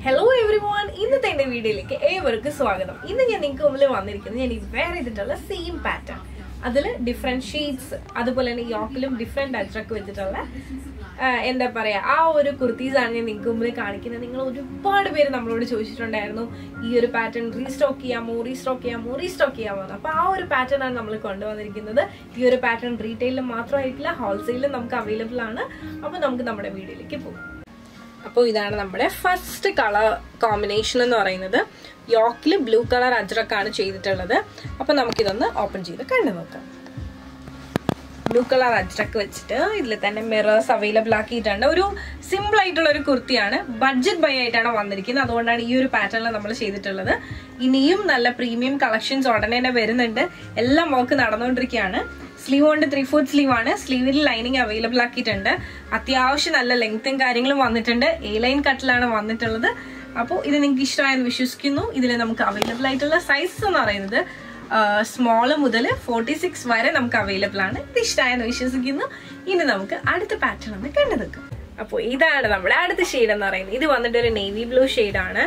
Hello everyone, ഇന്നത്തെ എൻ്റെ വീഡിയോയിലേക്ക് ഏവർക്കും സ്വാഗതം. ഇന്ന് ഞാൻ നിങ്ങൾക്ക് മുമ്പിൽ വന്നിരിക്കുന്നത് ഞാൻ വെയർ ചെയ്തിട്ടുള്ള സെയിം പാറ്റേൺ. അതിൽ ഡിഫറെന്റ് ഷെയ്ഡ്സ്, അതുപോലെ തന്നെ യോക്കിലും ഡിഫറെന്റ് അജ്രക്ക് വെച്ചിട്ടുള്ള എന്താ പറയാ ആ ഒരു കുർത്തീസ് ആണ് ഞാൻ നിങ്ങൾക്ക് മുമ്പിൽ കാണിക്കുന്നത്. നിങ്ങൾ ഒരുപാട് പേര് നമ്മളോട് ചോദിച്ചിട്ടുണ്ടായിരുന്നു ഈ ഒരു പാറ്റേൺ റീസ്റ്റോക്ക് ചെയ്യാമോ. അപ്പൊ ആ ഒരു പാറ്റേൺ ആണ് നമ്മൾ കൊണ്ടുവന്നിരിക്കുന്നത്. ഈ ഒരു പാറ്റേൺ റീറ്റെയിലും മാത്രമായിട്ടില്ല, ഹോൾസെയിലും നമുക്ക് അവൈലബിൾ ആണ്. അപ്പൊ നമുക്ക് നമ്മുടെ വീഡിയോയിലേക്ക് പോകും. അപ്പോൾ ഇതാണ് നമ്മുടെ ഫസ്റ്റ് കളർ കോമ്പിനേഷൻ എന്ന് പറയുന്നത്. യോക്കിൽ ബ്ലൂ കളർ അജ്രക്കാണ് ചെയ്തിട്ടുള്ളത്. അപ്പൊ നമുക്കിതൊന്ന് ഓപ്പൺ ചെയ്ത് കണ്ടു നോക്കാം. ബ്ലൂ കളർ അജ്രക്ക് വെച്ചിട്ട് ഇതിൽ തന്നെ മിറേഴ്സ് അവൈലബിൾ ആക്കിയിട്ടുണ്ട്. ഒരു സിമ്പിൾ ആയിട്ടുള്ള ഒരു കുർത്തിയാണ്, ബഡ്ജറ്റ് ബൈ ആയിട്ടാണ് വന്നിരിക്കുന്നത്. അതുകൊണ്ടാണ് ഈ ഒരു പാറ്റേണിൽ നമ്മൾ ചെയ്തിട്ടുള്ളത്. ഇനിയും നല്ല പ്രീമിയം കളക്ഷൻസ് ഉടനെ തന്നെ വരുന്നുണ്ട്. എല്ലാം വർക്ക് നടന്നുകൊണ്ടിരിക്കുകയാണ്. സ്ലീവ് കൊണ്ട് 3/4 സ്ലീവ് ആണ്. സ്ലീവിൽ ലൈനിങ് അവൈലബിൾ ആക്കിയിട്ടുണ്ട്. അത്യാവശ്യം നല്ല ലെങ്ത്തും കാര്യങ്ങളും വന്നിട്ടുണ്ട്. എ ലൈൻ കട്ടിലാണ് വന്നിട്ടുള്ളത്. അപ്പോൾ ഇത് നിങ്ങൾക്ക് ഇഷ്ടമായെന്ന് വിശ്വസിക്കുന്നു. ഇതിൽ നമുക്ക് അവൈലബിൾ ആയിട്ടുള്ള സൈസ് എന്ന് പറയുന്നത് സ്മോള് മുതൽ 46 വരെ നമുക്ക് അവൈലബിൾ ആണ്. ഇത് ഇഷ്ടമായെന്ന് വിശ്വസിക്കുന്നു. ഇനി നമുക്ക് അടുത്ത പാറ്റേൺ ഒന്ന് കണ്ടു നിൽക്കാം. അപ്പോൾ ഇതാണ് നമ്മുടെ അടുത്ത ഷെയ്ഡ് എന്ന് പറയുന്നത്. ഇത് വന്നിട്ട് ഒരു നേവി ബ്ലൂ ഷെയ്ഡാണ്.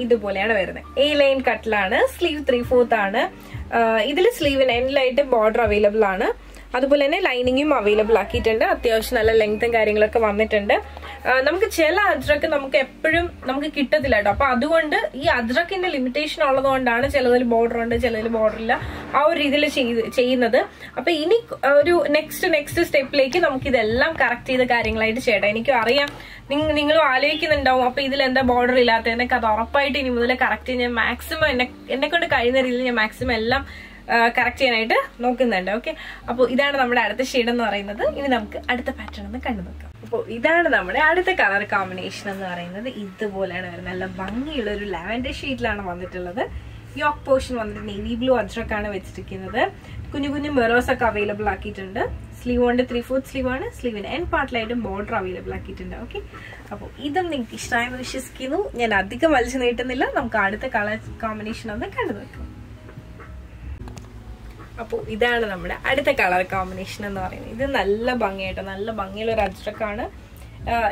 ഇതുപോലെയാണ് വരുന്നത്. A line കട്ടിലാണ്. സ്ലീവ് 3/4 ആണ്. ഇതിൽ സ്ലീവിന് എൻഡിലായിട്ട് ബോർഡർ അവൈലബിൾ ആണ്. അതുപോലെ തന്നെ ലൈനിങ്ങും അവൈലബിൾ ആക്കിയിട്ടുണ്ട്. അത്യാവശ്യം നല്ല ലെങ്ത്തും കാര്യങ്ങളൊക്കെ വന്നിട്ടുണ്ട്. നമുക്ക് ചില അജ്രക്ക് നമുക്ക് എപ്പോഴും നമുക്ക് കിട്ടത്തില്ല കേട്ടോ. അപ്പൊ അതുകൊണ്ട് ഈ അജ്രക്കിന്റെ ലിമിറ്റേഷൻ ഉള്ളത് കൊണ്ടാണ് ചിലതിൽ ബോർഡർ ഉണ്ട്, ചിലതിൽ ബോർഡർ ഇല്ല, ആ ഒരു രീതിയിൽ ചെയ്യുന്നത്. അപ്പൊ ഇനി ഒരു നെക്സ്റ്റ് സ്റ്റെപ്പിലേക്ക് നമുക്ക് ഇതെല്ലാം കറക്റ്റ് ചെയ്ത കാര്യങ്ങളായിട്ട് ചെയ്യട്ടെ. എനിക്കും അറിയാം നിങ്ങളും ആലോചിക്കുന്നുണ്ടാവും അപ്പൊ ഇതിൽ എന്താ ബോർഡർ ഇല്ലാത്തതിനൊക്കെ. അത് ഉറപ്പായിട്ട് ഇനി മുതൽ കറക്റ്റ് ചെയ്യാൻ മാക്സിമം എന്നെ കൊണ്ട് കഴിയുന്ന രീതിയിൽ ഞാൻ മാക്സിമം എല്ലാം കറക്റ്റ് ചെയ്യാനായിട്ട് നോക്കുന്നുണ്ട്. ഓക്കെ, അപ്പോൾ ഇതാണ് നമ്മുടെ അടുത്ത ഷെയ്ഡ് എന്ന് പറയുന്നത്. ഇനി നമുക്ക് അടുത്ത പാറ്റേൺ ഒന്ന് കണ്ടു നോക്കാം. അപ്പോൾ ഇതാണ് നമ്മുടെ അടുത്ത കളർ കോമ്പിനേഷൻ എന്ന് പറയുന്നത്. ഇതുപോലെയാണ് വരുന്നത്. നല്ല ഭംഗിയുള്ള ഒരു ലാവൻഡർ ഷെയ്ഡിലാണ് വന്നിട്ടുള്ളത്. യോക്ക് പോർഷൻ വന്നിട്ട് നേവി ബ്ലൂ അജ്രക്കാണ് വെച്ചിരിക്കുന്നത്. കുഞ്ഞു കുഞ്ഞു മിറേഴ്സ് ഒക്കെ അവൈലബിൾ ആക്കിയിട്ടുണ്ട്. സ്ലീവ് കൊണ്ട് 3/4 സ്ലീവ് ആണ്. സ്ലീവിന് എൻ പാർട്ടിലായിട്ടും ബോർഡർ അവൈലബിൾ ആക്കിയിട്ടുണ്ട്. ഓക്കെ, അപ്പോൾ ഇതും നിങ്ങൾക്ക് ഇഷ്ടമായെന്ന് വിശ്വസിക്കുന്നു. ഞാൻ അധികം വലിച്ചു നീട്ടുന്നില്ല. നമുക്ക് അടുത്ത കളർ കോമ്പിനേഷൻ ഒന്ന് കണ്ടു നോക്കാം. അപ്പോൾ ഇതാണ് നമ്മുടെ അടുത്ത കളർ കോമ്പിനേഷൻ എന്ന് പറയുന്നത്. ഇത് നല്ല ഭംഗിയുള്ള ഒരു അജ്രക്കാണ്.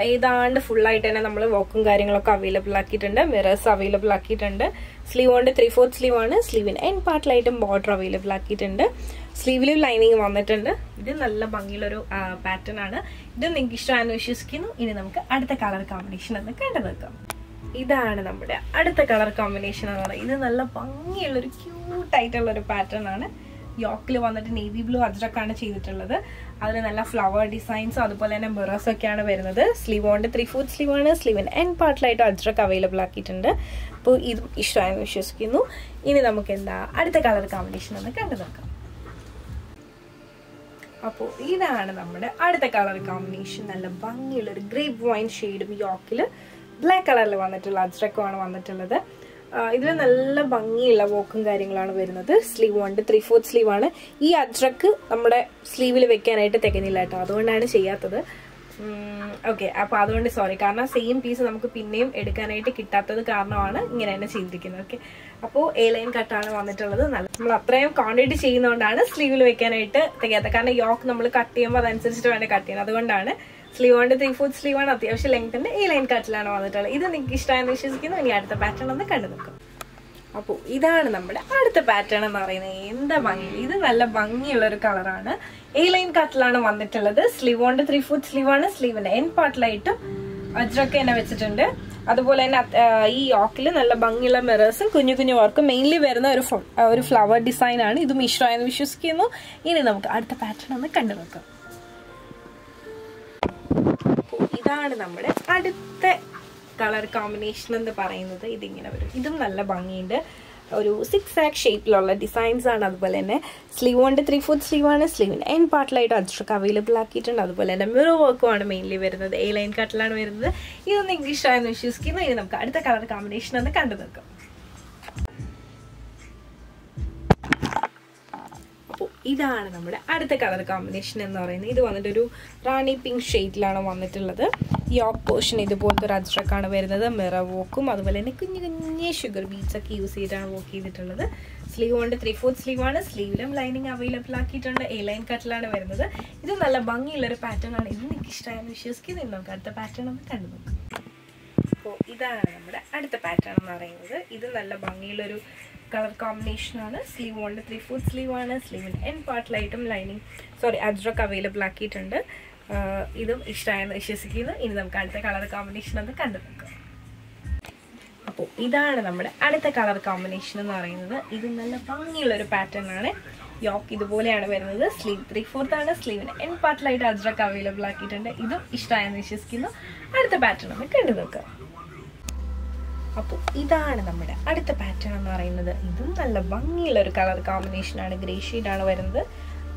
ഏതാണ്ട് ഫുള്ളായിട്ട് തന്നെ നമ്മൾ വർക്കും കാര്യങ്ങളൊക്കെ അവൈലബിൾ ആക്കിയിട്ടുണ്ട്. മിറേഴ്സ് അവൈലബിൾ ആക്കിയിട്ടുണ്ട്. സ്ലീവ് കൊണ്ട് 3/4 സ്ലീവ് ആണ്. സ്ലീവിന് എൻ പാർട്ടിലായിട്ടും ബോർഡർ അവൈലബിൾ ആക്കിയിട്ടുണ്ട്. സ്ലീവിലും ലൈനിങ് വന്നിട്ടുണ്ട്. ഇത് നല്ല ഭംഗിയുള്ളൊരു പാറ്റേൺ ആണ്. ഇത് നിങ്ങൾക്ക് ഇഷ്ടമാണെന്ന് വിശ്വസിക്കുന്നു. ഇനി നമുക്ക് അടുത്ത കളർ കോമ്പിനേഷൻ ഒന്ന് കണ്ടു നോക്കാം. ഇതാണ് നമ്മുടെ അടുത്ത കളർ കോമ്പിനേഷൻ എന്ന് പറയുന്നത്. ഇത് നല്ല ഭംഗിയുള്ളൊരു ക്യൂട്ടായിട്ടുള്ള ഒരു പാറ്റേൺ ആണ്. യോക്കിൽ വന്നിട്ട് നേവി ബ്ലൂ അജ്രക്കാണ് ചെയ്തിട്ടുള്ളത്. അതിൽ നല്ല ഫ്ലവർ ഡിസൈൻസും അതുപോലെ തന്നെ മിറേഴ്സ് ഒക്കെയാണ് വരുന്നത്. സ്ലീവ് കൊണ്ട് 3/4 സ്ലീവ് ആണ്. സ്ലീവിന് എൻ പാർട്ടിലായിട്ട് അജ്രക്ക് അവൈലബിൾ ആക്കിയിട്ടുണ്ട്. അപ്പോൾ ഇതും ഇഷ്ടമായെന്ന് വിശ്വസിക്കുന്നു. ഇനി നമുക്ക് എന്താ അടുത്ത കളർ കോമ്പിനേഷൻ ഒന്ന് കണ്ടു നോക്കാം. അപ്പോൾ ഇതാണ് നമ്മുടെ അടുത്ത കളർ കോമ്പിനേഷൻ. നല്ല ഭംഗിയുള്ള ഒരു ഗ്രേപ്പ് വൈൻ ഷെയ്ഡും യോക്കിൽ ബ്ലാക്ക് കളറിൽ വന്നിട്ടുള്ള അജ്രക്കുമാണ് വന്നിട്ടുള്ളത്. ഇതിൽ നല്ല ഭംഗിയുള്ള വോക്കും കാര്യങ്ങളാണ് വരുന്നത്. സ്ലീവ് കൊണ്ട് 3/4 സ്ലീവ് ആണ്. ഈ അജ്രക്ക് നമ്മുടെ സ്ലീവിൽ വെക്കാനായിട്ട് തികഞ്ഞില്ല കേട്ടോ, അതുകൊണ്ടാണ് ചെയ്യാത്തത്. ഓക്കെ, അപ്പൊ അതുകൊണ്ട് സോറി. കാരണം സെയിം പീസ് നമുക്ക് പിന്നെയും എടുക്കാനായിട്ട് കിട്ടാത്തത് കാരണമാണ് ഇങ്ങനെ തന്നെ ചെയ്തിരിക്കുന്നത്. ഓക്കെ, അപ്പോൾ എ ലൈൻ കട്ടാണ് വന്നിട്ടുള്ളത്. നമ്മൾ അത്രയും ക്വാണ്ടിറ്റി ചെയ്യുന്നതുകൊണ്ടാണ് സ്ലീവിൽ വെക്കാനായിട്ട് തികയാത്തത്. കാരണം യോക്ക് നമ്മൾ കട്ട് ചെയ്യുമ്പോൾ അതനുസരിച്ചിട്ട് വേണ്ട കട്ട് ചെയ്യാൻ. അതുകൊണ്ടാണ് സ്ലീവ് കൊണ്ട് 3/4 സ്ലീവ് ആണ്. അത്യാവശ്യം ലെങ്ത്തിന്റെ എ ലൈൻ കട്ടിലാണ് വന്നിട്ടുള്ളത്. ഇത് നിങ്ങൾക്ക് ഇഷ്ടമായെന്ന് വിശ്വസിക്കുന്നു. ഇനി അടുത്ത പാറ്റേൺ ഒന്ന് കണ്ടു നോക്കാം. അപ്പോൾ ഇതാണ് നമ്മുടെ അടുത്ത പാറ്റേൺ എന്ന് പറയുന്നത്. എന്താ ഭംഗി! ഇത് നല്ല ഭംഗിയുള്ള ഒരു കളറാണ്. എ ലൈൻ കട്ടിലാണ് വന്നിട്ടുള്ളത്. സ്ലീവ് കൊണ്ട് 3/4 സ്ലീവ് ആണ്. സ്ലീവിന്റെ എൻ പാർട്ടിലായിട്ടും അജ്രക്ക് തന്നെ വെച്ചിട്ടുണ്ട്. അതുപോലെ തന്നെ ഈ യോക്കിൽ നല്ല ഭംഗിയുള്ള മിറേഴ്സും കുഞ്ഞു കുഞ്ഞു വർക്കും മെയിൻലി വരുന്ന ഒരു ഫ്ലവർ ഡിസൈൻ ആണ്. ഇതും ഇഷ്ടമായെന്ന് വിശ്വസിക്കുന്നു. ഇനി നമുക്ക് അടുത്ത പാറ്റേൺ ഒന്ന് കണ്ടു നോക്കാം. ഇതാണ് നമ്മുടെ അടുത്ത കളർ കോമ്പിനേഷൻ എന്ന് പറയുന്നത്. ഇതിങ്ങനെ വരും. ഇതും നല്ല ഭംഗിയുണ്ട്. ഒരു 6 ഷേപ്പിലുള്ള ഡിസൈൻസ് ആണ്. അതുപോലെ തന്നെ സ്ലീവ് കൊണ്ട് 3/4 സ്ലീവ് ആണ്. സ്ലീവിന് എൻ പാർട്ടിലായിട്ട് അജ്രക്ക് അവൈലബിൾ ആക്കിയിട്ടുണ്ട്. അതുപോലെ തന്നെ മിറർ വർക്കും ആണ് മെയിൻലി വരുന്നത്. എ ലൈൻ കട്ടിലാണ് വരുന്നത്. ഇതൊന്നും നിങ്ങൾക്ക് ഇഷ്ടമായെന്ന് വിശ്വസിക്കുന്നു. ഇനി നമുക്ക് അടുത്ത കളർ കോമ്പിനേഷൻ ഒന്ന് കണ്ടു നോക്കാം. അപ്പോൾ ഇതാണ് നമ്മുടെ അടുത്ത കളർ കോമ്പിനേഷൻ എന്ന് പറയുന്നത്. ഇത് വന്നിട്ട് ഒരു റാണി പിങ്ക് ഷെയ്ഡിലാണ് വന്നിട്ടുള്ളത്. യോക്ക് പോർഷൻ ഇതുപോലത്തെ ഒരു അജ്രക്കാണ് വരുന്നത്. മിറർ വോക്കും അതുപോലെ തന്നെ കുഞ്ഞു കുഞ്ഞു ഷുഗർ ബീഡ്സ് ഒക്കെ യൂസ് ചെയ്തിട്ടാണ് വർക്ക് ചെയ്തിട്ടുള്ളത്. സ്ലീവ് കൊണ്ട് 3/4 സ്ലീവ് ആണ്. സ്ലീവിലും ലൈനിങ് അവൈലബിൾ ആക്കിയിട്ടുണ്ട്. എ ലൈൻ കട്ടിലാണ് വരുന്നത്. ഇത് നല്ല ഭംഗിയുള്ളൊരു പാറ്റേൺ ആണ്. ഇത് നിങ്ങൾക്ക് ഇഷ്ടമായെന്ന് വിശ്വസിക്കുന്നു. നമുക്ക് അടുത്ത പാറ്റേൺ ഒന്ന് കണ്ടു നോക്കാം. അപ്പോൾ ഇതാണ് നമ്മുടെ അടുത്ത പാറ്റേൺ എന്ന് പറയുന്നത്. ഇത് നല്ല ഭംഗിയുള്ളൊരു കളർ കോമ്പിനേഷനാണ്. സ്ലീവ് കൊണ്ട് 3/4 സ്ലീവ് ആണ്. സ്ലീവിൻ്റെ എൻ പാർട്ടിലായിട്ടും അജ്രക്ക് അവൈലബിൾ ആക്കിയിട്ടുണ്ട്. ഇതും ഇഷ്ടമായെന്ന് വിശ്വസിക്കുന്നു. ഇനി നമുക്ക് അടുത്ത കളർ കോമ്പിനേഷൻ ഒന്ന് കണ്ടു നോക്കാം. അപ്പോൾ ഇതാണ് നമ്മുടെ അടുത്ത കളർ കോമ്പിനേഷൻ എന്ന് പറയുന്നത്. ഇത് നല്ല ഭംഗിയുള്ളൊരു പാറ്റേൺ ആണ്. യോക്ക് ഇതുപോലെയാണ് വരുന്നത്. സ്ലീവ് 3/4 ആണ്. സ്ലീവിന് എൻ പാർട്ടിലായിട്ട് അജ്രക്ക് അവൈലബിൾ ആക്കിയിട്ടുണ്ട്. ഇതും ഇഷ്ടമായെന്ന് വിശ്വസിക്കുന്നു. അടുത്ത പാറ്റേൺ ഒന്ന് കണ്ടു നോക്കാം. അപ്പോൾ ഇതാണ് നമ്മുടെ അടുത്ത പാറ്റേൺ എന്ന് പറയുന്നത്. ഇതും നല്ല ഭംഗിയുള്ളൊരു കളർ കോമ്പിനേഷനാണ്. ഗ്രേ ഷെയ്ഡാണ് വരുന്നത്.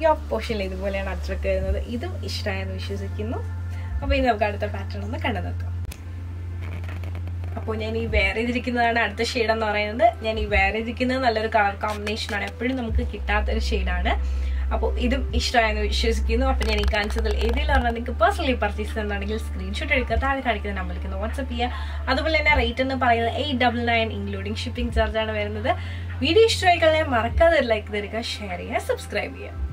യോക്ക് പോർഷനിൽ ഇതുപോലെയാണ് അജ്രക്ക് വരുന്നത്. ഇതും ഇഷ്ടമായെന്ന് വിശ്വസിക്കുന്നു. അപ്പോൾ ഇനി നമുക്ക് അടുത്ത പാറ്റേൺ ഒന്ന് കണ്ടു നോക്കാം. അപ്പോൾ ഞാൻ ഈ വെയർ ചെയ്തിരിക്കുന്നതാണ് അടുത്ത ഷെയ്ഡ് എന്ന് പറയുന്നത്. ഞാൻ ഈ വെയർ ചെയ്തിരിക്കുന്നത് നല്ലൊരു കളർ കോമ്പിനേഷനാണ്. എപ്പോഴും നമുക്ക് കിട്ടാത്തൊരു ഷെയ്ഡാണ്. അപ്പോൾ ഇതും ഇഷ്ടമായെന്ന് വിശ്വസിക്കുന്നു. അപ്പോൾ ഞാൻ ഈ കാണിച്ചതിൽ ഏതെങ്കിലും പറഞ്ഞാൽ നിങ്ങൾക്ക് പേഴ്സണലി പർച്ചേസ് ചെയ്യുന്നതാണെങ്കിൽ സ്ക്രീൻഷോട്ട് എടുക്കുക. താഴെ കാണിക്കുന്ന നമ്പറിലേക്ക് വാട്സപ്പ് ചെയ്യുക. അതുപോലെ തന്നെ റേറ്റ് എന്ന് പറയുന്നത് 899 ഇൻക്ലൂഡിങ് ഷിപ്പിംഗ് ചാർജാണ് വരുന്നത്. വീഡിയോ ഇഷ്ടമായി കഴിഞ്ഞാൽ മറക്കാതെ ലൈക്ക് തരിക, ഷെയർ ചെയ്യുക, സബ്സ്ക്രൈബ് ചെയ്യുക.